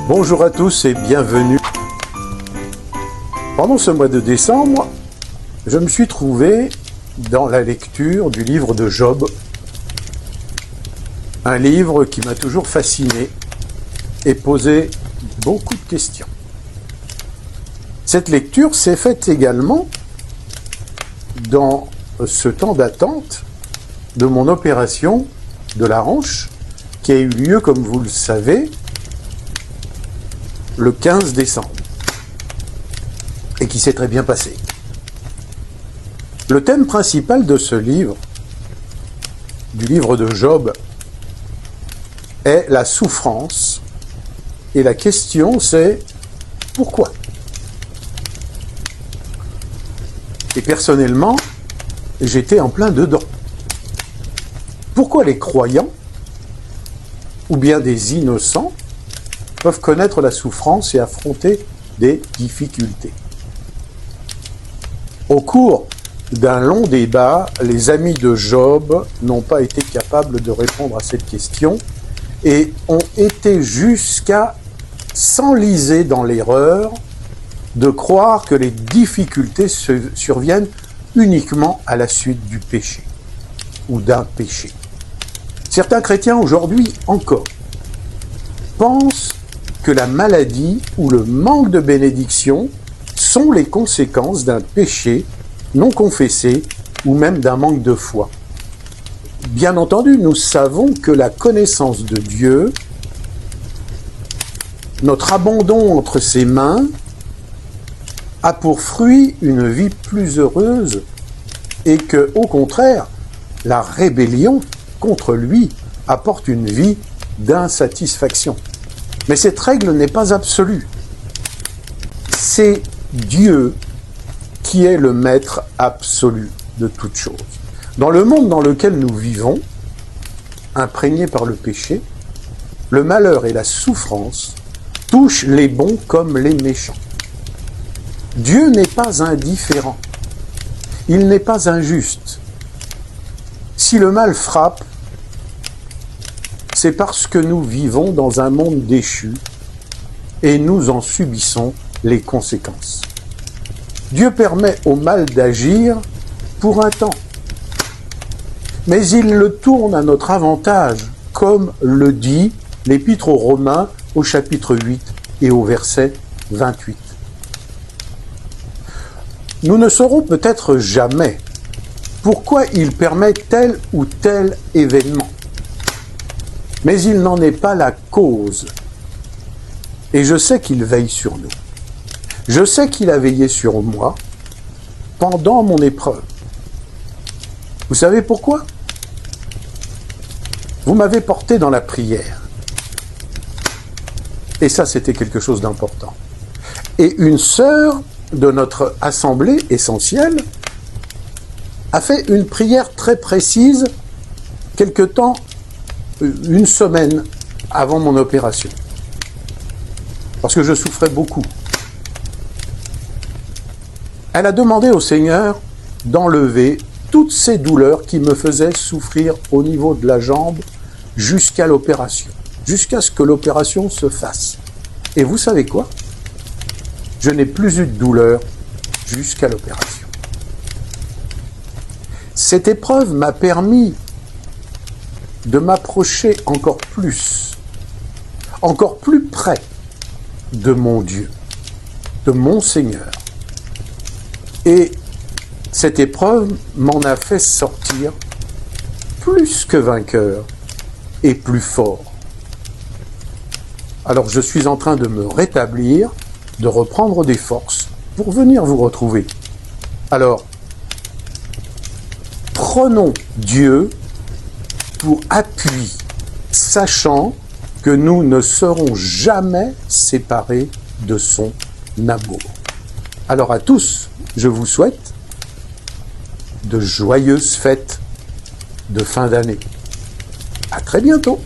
Bonjour à tous et bienvenue. Pendant ce mois de décembre, je me suis trouvé dans la lecture du livre de Job, un livre qui m'a toujours fasciné et posé beaucoup de questions. Cette lecture s'est faite également dans ce temps d'attente de mon opération de la hanche qui a eu lieu, comme vous le savez, le 15 décembre et qui s'est très bien passé. Le thème principal de ce livre, du livre de Job, est la souffrance et la question c'est pourquoi ? Et personnellement, j'étais en plein dedans. Pourquoi les croyants, ou bien des innocents, peuvent connaître la souffrance et affronter des difficultés? Au cours d'un long débat, les amis de Job n'ont pas été capables de répondre à cette question et ont été jusqu'à s'enliser dans l'erreur de croire que les difficultés surviennent uniquement à la suite du péché ou d'un péché. Certains chrétiens aujourd'hui encore pensent que la maladie ou le manque de bénédiction sont les conséquences d'un péché non confessé ou même d'un manque de foi. Bien entendu, nous savons que la connaissance de Dieu, notre abandon entre ses mains, a pour fruit une vie plus heureuse et que, au contraire, la rébellion contre lui apporte une vie d'insatisfaction. Mais cette règle n'est pas absolue. C'est Dieu qui est le maître absolu de toutes choses. Dans le monde dans lequel nous vivons, imprégné par le péché, le malheur et la souffrance touchent les bons comme les méchants. Dieu n'est pas indifférent. Il n'est pas injuste. Si le mal frappe, c'est parce que nous vivons dans un monde déchu et nous en subissons les conséquences. Dieu permet au mal d'agir pour un temps, mais il le tourne à notre avantage, comme le dit l'Épître aux Romains au chapitre 8 et au verset 28. Nous ne saurons peut-être jamais pourquoi il permet tel ou tel événement. Mais il n'en est pas la cause. Et je sais qu'il veille sur nous. Je sais qu'il a veillé sur moi pendant mon épreuve. Vous savez pourquoi ? Vous m'avez porté dans la prière. Et ça, c'était quelque chose d'important. Et une sœur de notre assemblée essentielle a fait une prière très précise quelque temps, une semaine avant mon opération. Parce que je souffrais beaucoup. Elle a demandé au Seigneur d'enlever toutes ces douleurs qui me faisaient souffrir au niveau de la jambe jusqu'à l'opération, jusqu'à ce que l'opération se fasse. Et vous savez quoi ? Je n'ai plus eu de douleur jusqu'à l'opération. Cette épreuve m'a permis de m'approcher encore plus près de mon Dieu, de mon Seigneur. Et cette épreuve m'en a fait sortir plus que vainqueur et plus fort. Alors je suis en train de me rétablir, de reprendre des forces pour venir vous retrouver. Alors, prenons Dieu pour appui, sachant que nous ne serons jamais séparés de son amour. Alors à tous, je vous souhaite de joyeuses fêtes de fin d'année. À très bientôt.